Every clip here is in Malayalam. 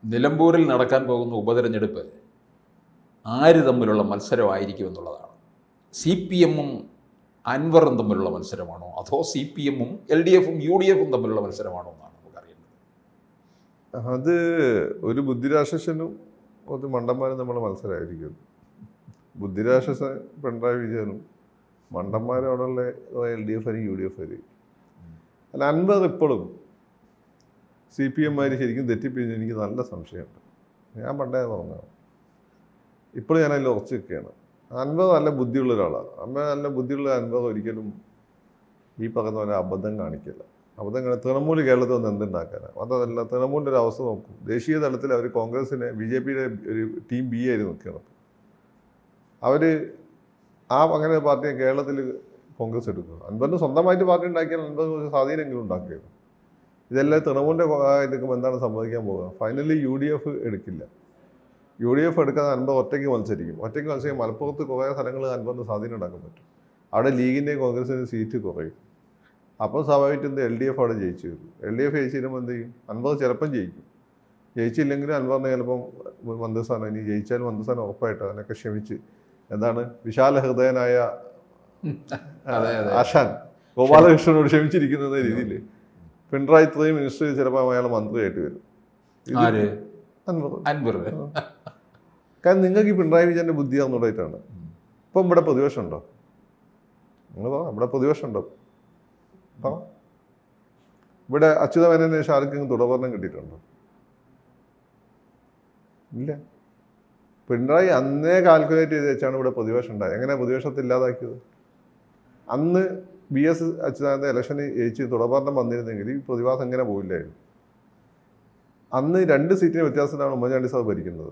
നിലമ്പൂരിൽ നടക്കാൻ പോകുന്ന ഉപതെരഞ്ഞെടുപ്പ് ആര് തമ്മിലുള്ള മത്സരമായിരിക്കുമെന്നുള്ളതാണ്. സി പി എമ്മും അൻവറും തമ്മിലുള്ള മത്സരമാണോ, അതോ സി പി എമ്മും എൽ ഡി എഫും യു ഡി എഫും തമ്മിലുള്ള മത്സരമാണോ എന്നാണ് നമുക്കറിയേണ്ടത്. അത് ഒരു ബുദ്ധിരാക്ഷസനും ഒരു മണ്ടന്മാരും തമ്മിലുള്ള മത്സരമായിരിക്കും. ബുദ്ധിരാക്ഷസൻ പിണറായി വിജയനും, മണ്ടന്മാരോടുള്ള L D F U D F അല്ല. അൻവർ ഇപ്പോഴും സി പി എമ്മാർ ശരിക്കും തെറ്റിപ്പിരിഞ്ഞ് എനിക്ക് നല്ല സംശയമുണ്ട്. ഞാൻ പണ്ടേ പറഞ്ഞതാണ്, ഇപ്പോഴും ഞാൻ അതിൽ ഉറച്ചു നിൽക്കുകയാണ്. അൻവർ നല്ല ബുദ്ധിയുള്ള ഒരാളാണ്. നല്ല ബുദ്ധിയുള്ള അൻവർ ഒരിക്കലും ഈ പറയുന്ന പോലെ അബദ്ധം കാണിക്കില്ല. തൃണമൂല് കേരളത്തിൽ വന്ന് എന്തുണ്ടാക്കാനാണ്? അതല്ല, തൃണമൂലിൻ്റെ ഒരു അവസ്ഥ നോക്കും. ദേശീയ തലത്തിൽ അവർ കോൺഗ്രസിനെ BJPയുടെ ഒരു ടീം B ആയിരുന്നു നിൽക്കണം. അവർ അങ്ങനെ പാർട്ടിയെ കേരളത്തിൽ കോൺഗ്രസ് എടുക്കുക. അൻവറിന് സ്വന്തമായിട്ട് പാർട്ടി ഉണ്ടാക്കിയാൽ അൻവർ സ്വാധീനമെങ്കിലും ഉണ്ടാക്കിയത്. ഇതെല്ലാം തൃണമൂലിൻ്റെ എടുക്കുമ്പോൾ എന്താണ് സംഭവിക്കാൻ പോകുക? ഫൈനലി UDF എടുക്കില്ല. UDF എടുക്കാതെ അൻവർ ഒറ്റയ്ക്ക് മത്സരിക്കും. മലപ്പുറത്ത് കുറേ സ്ഥലങ്ങൾ അൻവറിന് സ്വാധീനം ഉണ്ടാക്കാൻ പറ്റും. അവിടെ ലീഗിൻ്റെയും കോൺഗ്രസിൻ്റെ സീറ്റ് കുറയും. അപ്പോൾ സ്വാഭാവികമായിട്ടും LDF അവിടെ ജയിച്ചു വരും. LDF ജയിച്ചു വരുമ്പോൾ എന്ത് ചെയ്യും? അൻവർ ചിലപ്പം ജയിക്കും. ജയിച്ചില്ലെങ്കിലും അൻവറിന് ചിലപ്പം മന്ത്രിസ്ഥാനം, ഇനി ജയിച്ചാലും മന്ത്രിസ്ഥാനം ഉറപ്പായിട്ട് അതിനൊക്കെ ക്ഷമിച്ച് എന്താണ് വിശാല ഹൃദയനായ ആശാൻ ഗോപാലകൃഷ്ണനോട് ക്ഷമിച്ചിരിക്കുന്ന രീതിയിൽ പിണറായി 3 മിനിസ്റ്റർ ചിലപ്പോൾ അയാൾ മന്ത്രിയായിട്ട് വരും. അൻവർ. കാരണം നിങ്ങൾക്ക് ഈ പിണറായി വിജയൻ്റെ ബുദ്ധി ആണെന്നുള്ളതായിട്ടാണ്. ഇപ്പം ഇവിടെ പ്രതിപക്ഷം ഉണ്ടോ? നിങ്ങൾ പറ, ഇവിടെ പ്രതിപക്ഷം ഉണ്ടോ? ഇവിടെ അച്യുതമേനോന് ഷാർക്കിങ് തുടർഭരണം കിട്ടിയിട്ടുണ്ടോ? ഇല്ല. പിണറായി അന്നേ കാൽക്കുലേറ്റ് ചെയ്ത് വെച്ചാണ് ഇവിടെ പ്രതിപക്ഷം ഉണ്ടായത്. എങ്ങനെയാണ് പ്രതിപക്ഷത്തെ ഇല്ലാതാക്കിയത്? അന്ന് BS അച്യുതാനന്ദ ഇലക്ഷന് ജയിച്ച് തുടർഭരണം വന്നിരുന്നെങ്കിൽ ഈ പ്രതിഭാസം എങ്ങനെ പോയില്ലായിരുന്നു. അന്ന് 2 സീറ്റിന് വ്യത്യാസത്തിലാണ് ഉമ്മൻചാണ്ടി സാർ ഭരിക്കുന്നത്.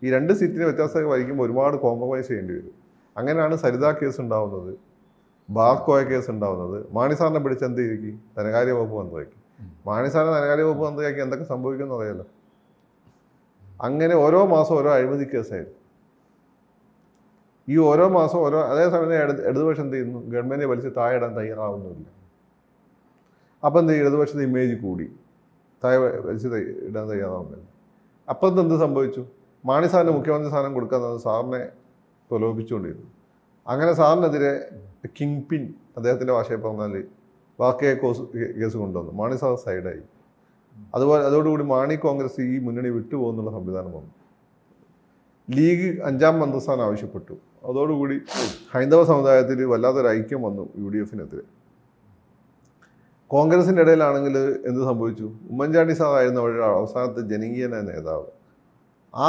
ഈ 2 സീറ്റിന് വ്യത്യാസമൊക്കെ ഭരിക്കുമ്പോൾ ഒരുപാട് കോംപ്രമൈസ് ചെയ്യേണ്ടി വരും. അങ്ങനെയാണ് സരിത കേസ് ഉണ്ടാവുന്നത്, ബാർക്കോയ കേസ് ഉണ്ടാവുന്നത്. മാണിസാറിനെ പിടിച്ച് എന്ത് ചെയ്തിരിക്കും? ധനകാര്യ വകുപ്പ് മന്ത്രിയാക്കി. മാണിസാറിനെ ധനകാര്യ വകുപ്പ് മന്ത്രിയാക്കി എന്തൊക്കെ സംഭവിക്കുമെന്ന് അറിയാലോ. അങ്ങനെ ഓരോ മാസം ഓരോ അഴിമതി കേസായിരുന്നു. ഈ ഓരോ മാസം അതേസമയം ഇടതുപക്ഷം എന്ത് ചെയ്യുന്നു? ഗവൺമെൻറ്റിനെ വലിച്ച് താഴെ ഇടാൻ തയ്യാറാവുന്നില്ല. അപ്പം എന്ത് ചെയ്യും? ഇടതുപക്ഷത്തെ ഇമേജ് കൂടി, താഴെ വലിച്ച് ഇടാൻ തയ്യാറാവുന്നില്ല. അപ്പം എന്ത് സംഭവിച്ചു? മാണി സാറിന് മുഖ്യമന്ത്രി സ്ഥാനം കൊടുക്കാമെന്നത് സാറിനെ പ്രലോഭിച്ചുകൊണ്ടിരുന്നു. അങ്ങനെ സാറിനെതിരെ കിങ് പിൻ, അദ്ദേഹത്തിൻ്റെ ഭാഷയിൽ പറഞ്ഞാൽ വാക്കേ കേസ് കൊണ്ടുവന്നു. മാണി സാർ സൈഡായി. അതോടുകൂടി മാണി കോൺഗ്രസ് ഈ മുന്നണി വിട്ടുപോകുന്നുള്ള സംവിധാനം വന്നു. ലീഗ് 5ാം മന്ത്രിസ്ഥാനം ആവശ്യപ്പെട്ടു. അതോടുകൂടി ഹൈന്ദവ സമുദായത്തിൽ വല്ലാത്തൊരു ഐക്യം വന്നു UDFനെതിരെ. കോൺഗ്രസിൻ്റെ ഇടയിലാണെങ്കിൽ എന്ത് സംഭവിച്ചു? ഉമ്മൻചാണ്ടി സാറായിരുന്നു അവരുടെ അവസാനത്തെ ജനകീയനായ നേതാവ്. ആ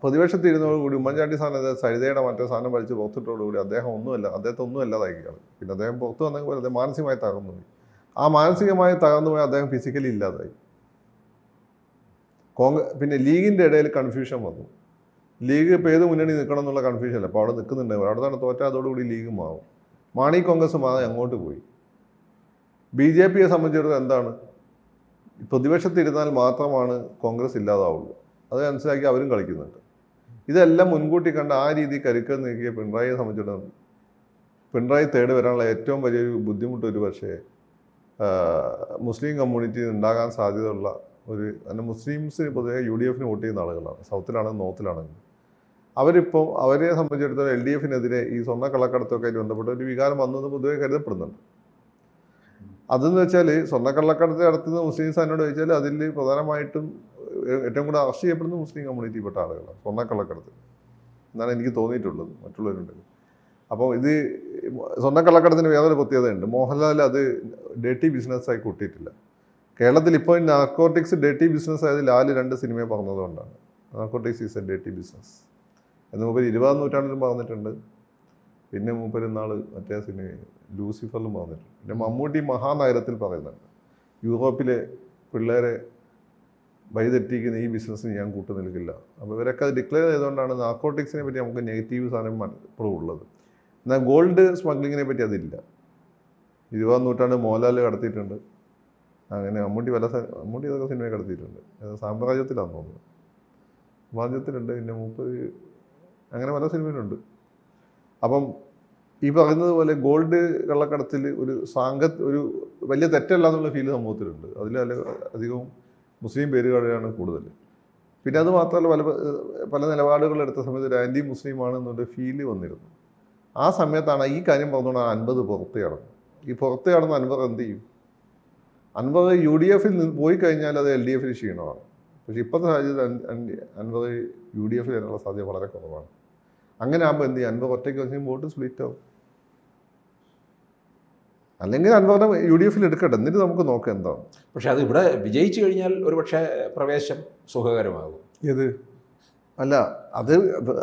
പ്രതിപക്ഷത്തിരുന്നതോടുകൂടി ഉമ്മൻചാണ്ടി സാറിനെതിരെ സരിതയുടെ മറ്റേ സാധനം വലിച്ച് പുറത്തിട്ടോടുകൂടി അദ്ദേഹത്തെ ഒന്നും അല്ലാതാക്കിയാണ്. പിന്നെ അദ്ദേഹം പുറത്ത് വന്നെങ്കിൽ അദ്ദേഹം മാനസികമായി തകർന്നുപോയി. ആ മാനസികമായി തകർന്നുപോയി അദ്ദേഹം ഫിസിക്കലി ഇല്ലാതായി. പിന്നെ ലീഗിൻ്റെ ഇടയിൽ കൺഫ്യൂഷൻ വന്നു. ലീഗ് ഇപ്പോൾ ഏത് മുന്നണി നിൽക്കണം എന്നുള്ള കൺഫ്യൂഷൻ അല്ല. അപ്പോൾ അവിടെ നിൽക്കുന്നുണ്ട്. അവിടെ തന്നെ തോറ്റാൽ അതോടുകൂടി ലീഗ് മാറും. മാണി കോൺഗ്രസ് മാറി അങ്ങോട്ട് പോയി. BJPയെ സംബന്ധിച്ചിടത്തോളം എന്താണ്? പ്രതിപക്ഷത്തിരുന്നാൽ മാത്രമാണ് കോൺഗ്രസ് ഇല്ലാതാവുള്ളൂ. അത് മനസ്സിലാക്കി അവരും കളിക്കുന്നുണ്ട്. ഇതെല്ലാം മുൻകൂട്ടി കണ്ട് ആ രീതി കരുക്കൾ നീക്കിയ പിണറായിയെ സംബന്ധിച്ചിടത്തോളം പിണറായി തേടി വരാനുള്ള ഏറ്റവും വലിയൊരു ബുദ്ധിമുട്ട് ഒരു പക്ഷേ മുസ്ലിം കമ്മ്യൂണിറ്റിയിൽ ഉണ്ടാകാൻ സാധ്യതയുള്ള മുസ്ലിംസിന് പൊതുവെ UDFന് വോട്ട് ചെയ്യുന്ന ആളുകളാണ്. സൗത്തിലാണെങ്കിലും നോർത്തിലാണെങ്കിലും അവരെ സംബന്ധിച്ചിടത്തോളം LDFനെതിരെ ഈ സ്വർണ്ണക്കള്ളക്കടത്തൊക്കെ ആയിട്ട് ബന്ധപ്പെട്ട ഒരു വികാരം വന്നത് പൊതുവെ കരുതപ്പെടുന്നുണ്ട്. അതെന്ന് വെച്ചാൽ സ്വർണ്ണക്കള്ളക്കടത്ത് നടത്തുന്ന മുസ്ലിംസ് എന്നോട് ചോദിച്ചാൽ അതിൽ പ്രധാനമായിട്ടും ഏറ്റവും കൂടെ അറസ്റ്റ് ചെയ്യപ്പെടുന്ന മുസ്ലിം കമ്മ്യൂണിറ്റിയിൽപ്പെട്ട ആളുകളാണ് സ്വർണ്ണക്കള്ളക്കടത്ത് എന്നാണ് എനിക്ക് തോന്നിയിട്ടുള്ളത്. മറ്റുള്ളവരുണ്ട്. അപ്പോൾ ഇത് സ്വർണ്ണക്കള്ളക്കടത്തിന് വേറൊരു പ്രത്യേകതയുണ്ട്. മോഹൻലാൽ അത് ഡേർട്ടി ബിസിനസ്സായി കൂട്ടിയിട്ടില്ല. കേരളത്തിൽ ഇപ്പോൾ നാർക്കോട്ടിക്സ് ഡേർട്ടി ബിസിനസ് ആയത് ലാൽ 2 സിനിമയെ പറഞ്ഞതുകൊണ്ടാണ്. Narcotics is a dirty business എന്ന് മൂപ്പര് 20-ാം നൂറ്റാണ്ടിലും പറഞ്ഞിട്ടുണ്ട്. പിന്നെ മൂപ്പര് നാള് മറ്റേ സിനിമ ലൂസിഫറിലും പറഞ്ഞിട്ടുണ്ട്. പിന്നെ മമ്മൂട്ടി മഹാനഗരത്തിൽ പറയുന്നുണ്ട്, യൂറോപ്പിലെ പിള്ളേരെ വഴിതെറ്റിക്കുന്ന ഈ ബിസിനസ്സിന് ഞാൻ കൂട്ടു നിൽക്കില്ല. അപ്പോൾ ഇവരൊക്കെ അത് ഡിക്ലെയർ ചെയ്തുകൊണ്ടാണ് നാർക്കോട്ടിക്സിനെ പറ്റി നമുക്ക് നെഗറ്റീവ് സാധനം ഇപ്പോഴും ഉള്ളത്. എന്നാൽ ഗോൾഡ് സ്മഗ്ലിങ്ങിനെ പറ്റി അതില്ല. 20-ാം നൂറ്റാണ്ട് മോഹൻലാൽ കടത്തിയിട്ടുണ്ട്. അങ്ങനെ മമ്മൂട്ടി അതൊക്കെ സിനിമയെ കടത്തിയിട്ടുണ്ട്. സാമ്രാജ്യത്തിലാന്ന് തോന്നുന്നത്, സാമ്രാജ്യത്തിലുണ്ട്. പിന്നെ അങ്ങനെ പല സിനിമയിലുണ്ട്. അപ്പം ഈ പറയുന്നത് പോലെ ഗോൾഡ് കള്ളക്കടത്തിൽ ഒരു വലിയ തെറ്റല്ല എന്നുള്ള ഫീല് സമൂഹത്തിലുണ്ട്. അതിൽ അധികവും മുസ്ലിം പേരുകാരാണ് കൂടുതൽ. പിന്നെ അത് മാത്രമല്ല പല നിലപാടുകൾ എടുത്ത സമയത്ത് ഒരു ആൻറ്റി മുസ്ലിം ആണെന്നൊരു ഫീല് വന്നിരുന്നു. ആ സമയത്താണ് ഈ കാര്യം പറഞ്ഞുകൊണ്ട് അൻവർ പുറത്ത് കടന്നു. ഈ പുറത്ത് കടന്ന് അൻവർ എന്ത് ചെയ്യും? അൻവർ UDF പോയി കഴിഞ്ഞാൽ അത് LDF ക്ഷീണമാണ്. പക്ഷെ ഇപ്പോഴത്തെ സാഹചര്യത്തിൽ അൻവർ UDF വരാനുള്ള സാധ്യത വളരെ കുറവാണ്. അങ്ങനെ ആകുമ്പോൾ എന്ത് ചെയ്യും? അൻവർ ഒറ്റയ്ക്ക് വെച്ചാൽ വോട്ട് സ്പ്ലിറ്റ് ആവും. അല്ലെങ്കിൽ അൻവറിനെ UDF എടുക്കട്ടെ, എന്നിട്ട് നമുക്ക് നോക്കാം എന്താണ്. പക്ഷെ അത് ഇവിടെ വിജയിച്ചു കഴിഞ്ഞാൽ ഒരുപക്ഷെ പ്രവേശം സുഖകരമാകും. ഏത് അല്ല,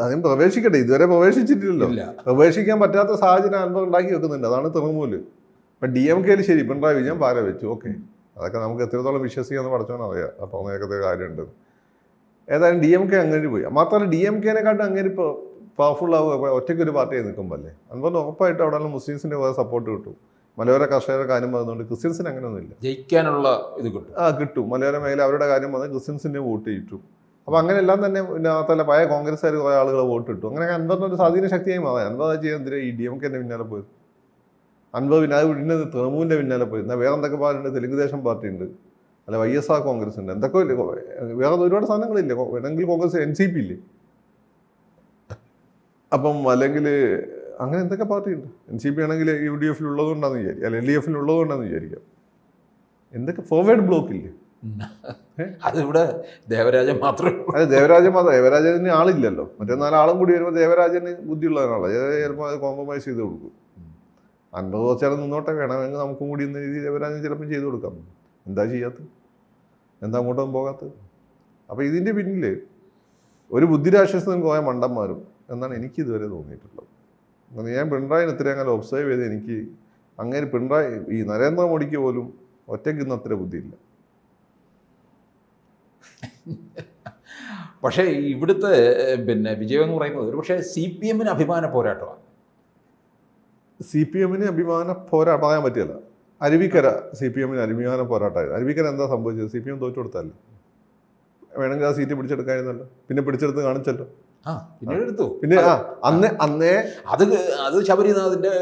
അതിന് പ്രവേശിക്കട്ടെ, ഇതുവരെ പ്രവേശിച്ചിട്ടില്ലല്ലോ. പ്രവേശിക്കാൻ പറ്റാത്ത സാഹചര്യം അൻവർ ഉണ്ടാക്കി വെക്കുന്നുണ്ട്. അതാണ് തൃണമൂല്. ഇപ്പം DMK ശരി, പിണറായി വിജയൻ പാര വെച്ചു, ഓക്കെ, അതൊക്കെ നമുക്ക് എത്രത്തോളം വിശ്വസിക്കാമെന്ന് പഠിച്ചോണം അറിയാം. അപ്പോൾ നേരത്തെ കാര്യമുണ്ട്. ഏതായാലും DMK അങ്ങനെ പോയി. മാത്രമല്ല DMK-നെക്കാട്ടും അങ്ങനെ ഇപ്പോൾ പവർഫുൾ ആവുക ഒറ്റയ്ക്കൊരു പാർട്ടിയായി നിൽക്കുമ്പോൾ അല്ലേ. അൻവറിന് ഉറപ്പായിട്ട് അവിടെ മുസ്ലിംസിൻ്റെ കുറേ സപ്പോർട്ട് കിട്ടും. മലയോര കർഷകരുടെ കാര്യം പറഞ്ഞുകൊണ്ട് ക്രിസ്ത്യൻസിന് അങ്ങനെയൊന്നുമില്ല, ജയിക്കാനുള്ള ഇത് കിട്ടും. കിട്ടും. മലയോര മേഖല അവരുടെ കാര്യം പറഞ്ഞാൽ ക്രിസ്ത്യൻസിൻ്റെ വോട്ട് കിട്ടും. അപ്പോൾ അങ്ങനെയെല്ലാം തന്നെ മാത്രമല്ല പഴയ കോൺഗ്രസ്സുകാർ കുറേ ആളുകൾ വോട്ട് കിട്ടും. അങ്ങനെ അൻവറിന് ഒരു സ്വാധീന ശക്തിയായി മാറാം. അൻവർ ചെയ്യാൻ എന്തിനാ ഈ DMK-ന്റെ പിന്നാലെ പോയത്? അൻവർ പിന്നെ തൃണമൂലിൻ്റെ പിന്നാലെ പോയി. എന്നാൽ വേറെ എന്തൊക്കെ പാർട്ടി ഉണ്ട്? തെലുങ്ക് ദേശം പാർട്ടി ഉണ്ട്, അല്ല YSR കോൺഗ്രസ് ഉണ്ട്, എന്തൊക്കെ ഇല്ലേ, വേറെ ഒരുപാട് സാധനങ്ങളില്ലേ. വേണമെങ്കിൽ കോൺഗ്രസ് NCP ഇല്ലേ, അപ്പം അല്ലെങ്കിൽ അങ്ങനെ എന്തൊക്കെ പാർട്ടി ഉണ്ട്. NCP ആണെങ്കിൽ UDF ഉള്ളതുകൊണ്ടാന്ന് വിചാരിക്കാം, അല്ല LDF ഉള്ളതുകൊണ്ടാന്ന് വിചാരിക്കാം. എന്തൊക്കെ ഫോർവേഡ് ബ്ലോക്ക് ഇല്ലേ. അതിവിടെ ദേവരാജൻ മാത്രമേ. അതെ, ദേവരാജന് ആളില്ലല്ലോ. മറ്റേ 4 ആളും കൂടി വരുമ്പോൾ ദേവരാജന് ബുദ്ധിയുള്ളതിനാളോ ചിലപ്പോൾ അത് കോംപ്രമൈസ് ചെയ്ത് കൊടുക്കും. അൻപത് കുറച്ചാലും നിന്നോട്ടെ, വേണമെങ്കിൽ നമുക്കും കൂടി ഇന്ന രീതിയിൽ ദേവരാജൻ ചിലപ്പോൾ ചെയ്ത് കൊടുക്കാം. എന്താ ചെയ്യാത്തത്? എന്താ അങ്ങോട്ടൊന്നും പോകാത്തത്? അപ്പോൾ ഇതിൻ്റെ പിന്നിൽ ഒരു ബുദ്ധിരാക്ഷസനും കുറേ മണ്ടന്മാരും എന്നാണ് എനിക്ക് ഇതുവരെ തോന്നിയിട്ടുള്ളത്. ഞാൻ പിണറായിനെ ഇത്രയും അങ്ങനെ ഒബ്സർവ് ചെയ്ത് എനിക്ക് അങ്ങനെ പിണറായി ഈ നരേന്ദ്രമോദിക്ക് പോലും ഒറ്റയ്ക്ക് ഇന്ന് അത്ര ബുദ്ധിയില്ല. പക്ഷേ ഇവിടുത്തെ വിജയം എന്ന് പറയുന്നത് ഒരു പക്ഷേ CPM-ന് അഭിമാന പോരാട്ടമാണ്. CPM-ന് അഭിമാന പറയാൻ പറ്റില്ല. അരുവിക്കര CPM-ന് അഭിമാന പോരാട്ടമായിരുന്നു. അരുവിക്കര എന്താ സംഭവിച്ചത്? CPM തോറ്റു കൊടുത്തല്ലേ. വേണമെങ്കിൽ ആ സീറ്റ് പിടിച്ചെടുക്കായിരുന്നല്ലോ. പിന്നെ പിടിച്ചെടുത്ത് കാണിച്ചല്ലോ. പിന്നീട് എടുത്തു. പിന്നെ അന്നേ അത് ശബരിനാഥിന്റെ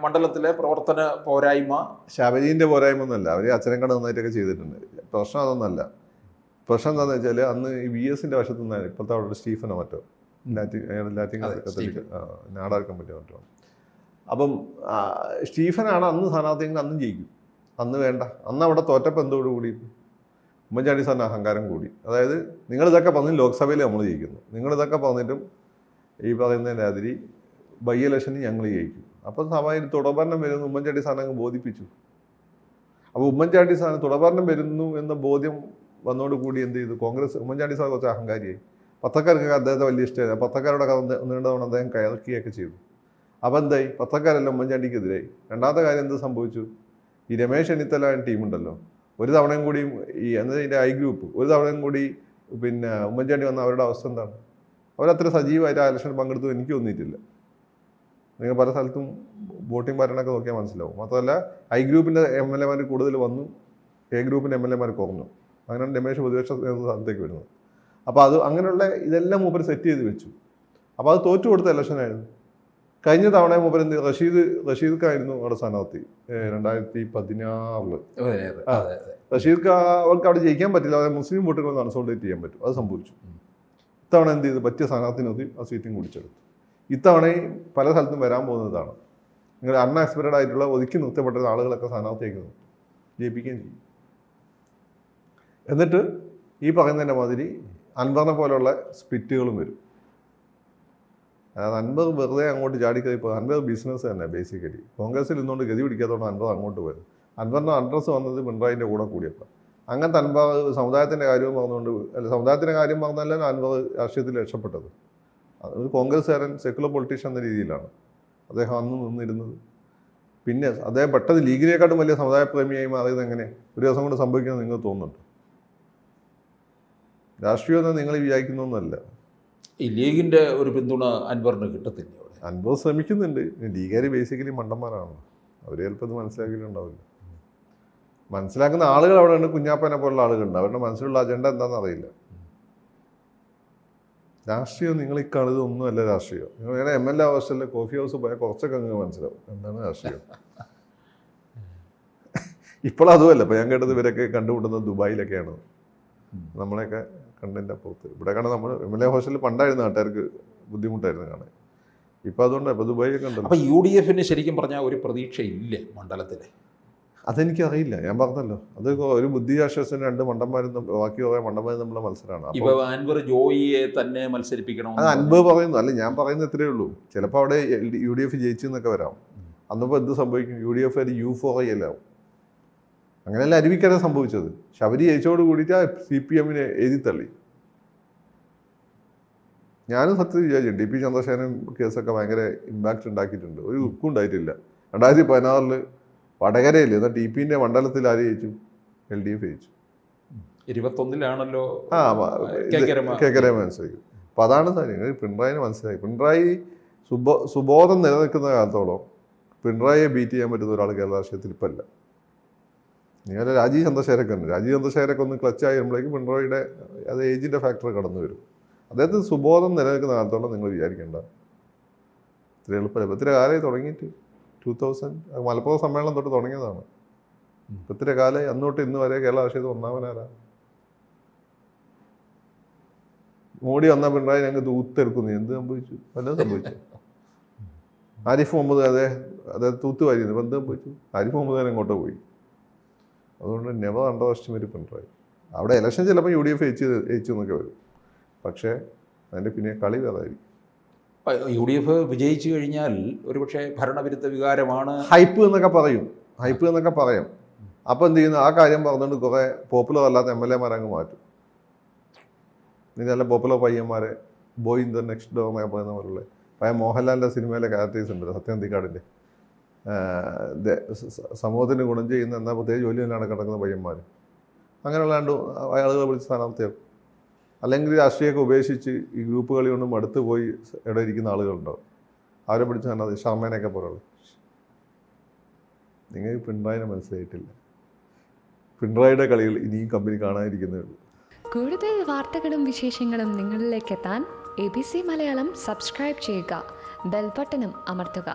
മണ്ഡലത്തിലെ പ്രവർത്തന പോരായ്മ. ശബരീൻ്റെ പോരായ്മ ഒന്നുമല്ല, അവർ അച്ഛനെ കണ്ട് നന്നായിട്ടൊക്കെ ചെയ്തിട്ടുണ്ട്. പ്രശ്നം അതൊന്നല്ല. പ്രശ്നം എന്താണെന്ന് വെച്ചാൽ അന്ന് ഈ VS-ന്റെ വശത്തു നിന്നാണ് ഇപ്പോഴത്തെ അവിടെ സ്റ്റീഫനോ മറ്റോ ലാറ്റിൻ കത്തോലിക്ക നാടാർ കമ്മിറ്റി മറ്റോ. അപ്പം സ്റ്റീഫനാണ് അന്ന് സ്ഥാനാർത്ഥിയെങ്കിൽ അന്നും ജയിക്കും. അന്ന് വേണ്ട, അന്ന് അവിടെ തോറ്റപ്പോൾ എന്തോടുകൂടി ഉമ്മൻചാണ്ടി സാറിന് അഹങ്കാരം കൂടി. അതായത് നിങ്ങളിതൊക്കെ പറഞ്ഞ് ലോക്സഭയിൽ നമ്മൾ ജയിക്കുന്നു, നിങ്ങളിതൊക്കെ പറഞ്ഞിട്ടും ഈ പറയുന്നതിൻ്റെ അതിരി ബൈ ഇലക്ഷന് ഞങ്ങൾ ജയിക്കും. അപ്പം സഭയിൽ തുടർഭരണം വരുന്നു ഉമ്മൻചാണ്ടി സാറിനെ അങ്ങ് ബോധിപ്പിച്ചു. അപ്പോൾ ഉമ്മൻചാണ്ടി സാറിന് തുടർഭരണം വരുന്നു എന്ന ബോധ്യം വന്നതോടുകൂടി എന്ത് ചെയ്തു? കോൺഗ്രസ് ഉമ്മൻചാണ്ടി സാർ കുറച്ച് അഹങ്കാരിയായി. പത്രക്കാർക്കൊക്കെ അദ്ദേഹത്തെ വലിയ ഇഷ്ടമായിരുന്നു. പത്രക്കാരുടെ നീണ്ട തവണ അദ്ദേഹം കയർക്കുകയൊക്കെ ചെയ്തു. അപ്പോൾ എന്തായി? പത്രക്കാരെല്ലാം ഉമ്മൻചാണ്ടിക്കെതിരായി. രണ്ടാമത്തെ കാര്യം എന്ത് സംഭവിച്ചു? ഈ രമേശ് ചെന്നിത്തല ടീമുണ്ടല്ലോ, ഒരു തവണയും കൂടി ഈ എന്നതിൻ്റെ I ഗ്രൂപ്പ് ഒരു തവണയും കൂടി ഉമ്മൻചാണ്ടി വന്ന അവരുടെ അവസ്ഥ എന്താണ്? അവരത്ര സജീവമായിട്ട് ആ ഇലക്ഷനിൽ പങ്കെടുത്തു എനിക്ക് തോന്നിയിട്ടില്ല. നിങ്ങൾ പല സ്ഥലത്തും വോട്ടിംഗ് പാറ്റേണൊക്കെ നോക്കിയാൽ മനസ്സിലാവും. മാത്രമല്ല I ഗ്രൂപ്പിൻ്റെ MLA-മാർ കൂടുതൽ വന്നു, A ഗ്രൂപ്പിൻ്റെ MLA-മാർ കുറഞ്ഞു. അങ്ങനെയാണ് രമേശ് പ്രതിപക്ഷ സ്ഥാനത്തേക്ക് വരുന്നത്. അപ്പോൾ അത് അങ്ങനെയുള്ള ഇതെല്ലാം മൂപ്പർ സെറ്റ് ചെയ്ത് വെച്ചു. അപ്പോൾ അത് തോറ്റു കൊടുത്ത ഇലക്ഷനായിരുന്നു. കഴിഞ്ഞ തവണ മൂപ്പർ റഷീദ് ഖായിരുന്നു അവിടെ സ്ഥാനാർത്ഥി 2016. റഷീദ് ഖാ അവർക്ക് അവിടെ ജയിക്കാൻ പറ്റില്ല, അതായത് മുസ്ലിം വോട്ടുകൾ കൺസോൾട്ടേറ്റ് ചെയ്യാൻ പറ്റും. അത് സംഭവിച്ചു. ഇത്തവണ എന്ത് ചെയ്തു? പറ്റിയ സ്ഥാനാർത്ഥിനൊത്തി ആ സീറ്റും കുടിച്ചെടുത്തു. ഇത്തവണയും പല സ്ഥലത്തും വരാൻ പോകുന്നതാണ്. നിങ്ങൾ അൺഎക്സ്പെക്റ്റഡ് ആയിട്ടുള്ള ഒതുക്കി നിർത്തപ്പെട്ട ആളുകളൊക്കെ സ്ഥാനാർത്ഥിയാക്കുന്നത് ജയിപ്പിക്കുകയും ചെയ്യും. എന്നിട്ട് ഈ പറയുന്നതിൻ്റെ മാതിരി അൻവറിനെ പോലുള്ള സ്പിറ്റുകളും വരും. അതായത് അൻവർ വെറുതെ അങ്ങോട്ട് ചാടിക്കറിപ്പോൾ അൻവർ ബിസിനസ് തന്നെ ബേസിക്കലി. കോൺഗ്രസിൽ നിന്നുകൊണ്ട് ഗതി പിടിക്കാത്തതുകൊണ്ട് അൻവർ അങ്ങോട്ട് വരും. അൻവറിൻ്റെ അഡ്രസ്സ് വന്നത് പിണറായിൻ്റെ കൂടെ കൂടിയപ്പോൾ. അങ്ങനത്തെ അൻവർ സമുദായത്തിൻ്റെ കാര്യവും പറഞ്ഞുകൊണ്ട്, അല്ല സമുദായത്തിൻ്റെ കാര്യം പറഞ്ഞാലും അൻവർ രാഷ്ട്രീയത്തിൽ രക്ഷപ്പെട്ടത്. ഒരു കോൺഗ്രസ്സുകാരൻ സെക്കുലർ പൊളിറ്റീഷ്യൻ എന്ന രീതിയിലാണ് അദ്ദേഹം അന്ന് നിന്നിരുന്നത്. പിന്നെ അദ്ദേഹം പെട്ടെന്ന് ലീഗിനെക്കാട്ടും വലിയ സമുദായ പ്രേമിയായി മാറിയത് എങ്ങനെ ഒരു ദിവസം കൊണ്ട് സംഭവിക്കുന്നത് നിങ്ങൾക്ക് തോന്നുന്നുണ്ട്? രാഷ്ട്രീയം എന്ന് നിങ്ങൾ വിചാരിക്കുന്നൊന്നുമല്ല. ഈ ലീഗിൻ്റെ ഒരു പിന്തുണ അൻവറിന് കിട്ടത്തില്ല. അൻവർ ശ്രമിക്കുന്നുണ്ട്. ലീഗുകാർ ബേസിക്കലി മണ്ടന്മാരാണ്. അവർ ചിലപ്പോൾ ഇത് മനസ്സിലാക്കിയിട്ടുണ്ടാവില്ല. മനസ്സിലാക്കുന്ന ആളുകൾ അവിടെ ഉണ്ട്, കുഞ്ഞാപ്പനെ പോലുള്ള ആളുകളുണ്ട്. അവരുടെ മനസ്സിലുള്ള അജണ്ട എന്താണെന്ന് അറിയില്ല. രാഷ്ട്രീയം നിങ്ങൾ ഈ കാണുന്നത് ഒന്നുമല്ല രാഷ്ട്രീയം. നിങ്ങൾ വേണേൽ MLA ഹോസ്റ്റലിലെ കോഫി ഹൗസ് പോയാൽ കുറച്ചൊക്കെ അങ്ങ് മനസ്സിലാവും എന്താണ് രാഷ്ട്രീയം. ഇപ്പോൾ അതുമല്ല. ഇപ്പോൾ ഞാൻ കേട്ടത് ഇവരൊക്കെ കണ്ടുമുട്ടുന്നത് ദുബായിലൊക്കെയാണ്. നമ്മളെയൊക്കെ കണ്ടതിൻ്റെ അപ്പുറത്ത്. ഇവിടെ കാണാൻ നമ്മൾ MLA ഹോസ്റ്റലിൽ പണ്ടായിരുന്നു നാട്ടുകാർക്ക് ബുദ്ധിമുട്ടായിരുന്നു കാണാൻ. ഇപ്പം അതുകൊണ്ട് ഇപ്പോൾ ദുബായിയൊക്കെ ഉണ്ടല്ലോ. അപ്പോൾ UDF-ന് ശരിക്കും പറഞ്ഞാൽ ഒരു പ്രതീക്ഷയില്ലേ മണ്ഡലത്തിൽ? അതെനിക്കറിയില്ല, ഞാൻ പറഞ്ഞല്ലോ, അത് ഒരു ബുദ്ധിരാശ്വാസത്തിന് 2 മണ്ടന്മാരും ബാക്കി കുറേ മണ്ടന്മാരും തമ്മിലുള്ള മത്സരമാണ്. ഇപ്പോൾ അൻവർ ജോയിയെ തന്നെ മത്സരിപ്പിക്കണം അത് അൻപ് പറയുന്നു, അല്ല ഞാൻ പറയുന്നത് ഇത്രയേ ഉള്ളൂ. ചിലപ്പോൾ അവിടെ UDF ജയിച്ചു എന്നൊക്കെ വരാം. അന്നിപ്പോൾ എന്ത് സംഭവിക്കും? UDF ഒരു U4 എല്ലാവും. അങ്ങനെയല്ല അരുവിക്കര സംഭവിച്ചത്. ശബരി ജയിച്ചോട് കൂടിയിട്ട് CPM-നെ എഴുതി തള്ളി. ഞാനും സത്യം വിചാരിച്ചു DP ചന്ദ്രശേഖരൻ കേസൊക്കെ ഭയങ്കര ഇമ്പാക്റ്റ് ഉണ്ടാക്കിയിട്ടുണ്ട്. ഒരു ഉക്കും ഉണ്ടായിട്ടില്ല. 2016 വടകരയിൽ എന്നാൽ TP-ൻ്റെ മണ്ഡലത്തിൽ ആര് ജയിച്ചു? LDF ജയിച്ചു. 21-ലാണല്ലോ കേക്കരെ മനസ്സിലാക്കി. അപ്പം അതാണ് കാര്യം. പിണറായിനെ മനസ്സിലായി. പിണറായി സുബോധം നിലനിൽക്കുന്ന കാലത്തോളം പിണറായിയെ ബീറ്റ് ചെയ്യാൻ പറ്റുന്ന ഒരാൾ കേരള രാഷ്ട്രീയത്തിൽ ഇപ്പം അല്ല. നിങ്ങൾ രാജീവ് ചന്ദ്രശേഖരൊക്കെ ഉണ്ട്. രാജീവ് ചന്ദ്രശേഖരൊക്കെ ഒന്ന് ക്ലച്ചായി വരുമ്പോഴേക്കും പിണറായിയുടെ അത് ഏജിൻ്റെ ഫാക്ടർ കടന്നു വരും. അദ്ദേഹത്തിന് സുബോധം നിലനിൽക്കുന്ന കാലത്തോളം നിങ്ങൾ വിചാരിക്കേണ്ട ഇത്ര എളുപ്പമല്ല. ഇത്ര കാലമായി തുടങ്ങിയിട്ട് 2000 മലപ്പുറം സമ്മേളനം തൊട്ട് തുടങ്ങിയതാണ്. ഇത്ര കാലമായി അന്നോട്ട് ഇന്ന് വരെ കേരള രാഷ്ട്രീയത്തിൽ ഒന്നാമനാരാ? മോഡി വന്നാൽ പിണറായി ഞങ്ങൾക്ക് തൂത്തെടുക്കുന്നു. എന്ത് സംഭവിച്ചു? വല്ലതും സംഭവിച്ചു? ആരിഫ് മുഹമ്മദ് അതായത് തൂത്ത് വാരിയിരുന്നു. ഇപ്പം എന്ത് സംഭവിച്ചു? ആരിഫ് മുഹമ്മദ് എങ്ങോട്ടോ പോയി. അതുകൊണ്ട് നെവർ അണ്ടർ എസ്റ്റിമേറ്റ് പിണറായി. അവിടെ ഇലക്ഷൻ ചിലപ്പോൾ UDF ജയിച്ചു എന്നൊക്കെ വരും. പക്ഷേ അതിൻ്റെ പിന്നെ കളി വേറായിരിക്കും. UDF വിജയിച്ചു കഴിഞ്ഞാൽ ഒരുപക്ഷെ ഭരണവിരുദ്ധ വികാരമാണ് ഹൈപ്പ് എന്നൊക്കെ പറയാം. അപ്പോൾ എന്ത് ചെയ്യുന്നു? ആ കാര്യം പറഞ്ഞുകൊണ്ട് കുറേ പോപ്പുലർ അല്ലാത്ത MLA-മാരെ അങ്ങ് മാറ്റും. ഇനി നല്ല പോപ്പുലർ പയ്യന്മാരെ boy in the next door എന്നൊക്കെ പറയുന്ന പോലുള്ള പഴയ മോഹൻലാലിൻ്റെ സിനിമയിലെ ക്യാരക്ടേഴ്സ് ഉണ്ട്. സത്യനന്ദിക്കാടിൻ്റെ സമൂഹത്തിന് ഗുണം ചെയ്യുന്ന എന്നാൽ പ്രത്യേക ജോലിയിലാണ് കിടക്കുന്ന പയ്യന്മാർ. അങ്ങനെയുള്ള ആളുകളെ വിളിച്ച് സ്ഥാനാർത്ഥിയാക്കും. അല്ലെങ്കിൽ രാഷ്ട്രീയമൊക്കെ ഉപേക്ഷിച്ച് ഈ ഗ്രൂപ്പ് കളി കൊണ്ട് മടുത്ത് പോയി ഇവിടെ ഇരിക്കുന്ന ആളുകളുണ്ടാവും. അവരെ പിടിച്ച് തന്നെ ശർമ്മേനൊക്കെ പോലുള്ള. നിങ്ങൾക്ക് പിണറായിനെ മനസ്സിലായിട്ടില്ല. പിണറായിയുടെ കളികൾ ഇനിയും കമ്പനി കാണാതിരിക്കുന്നേ ഉള്ളൂ. കൂടുതൽ വാർത്തകളും വിശേഷങ്ങളും നിങ്ങളിലേക്ക് എത്താൻ ABC മലയാളം സബ്സ്ക്രൈബ് ചെയ്യുക, ബെൽ ബട്ടണും അമർത്തുക.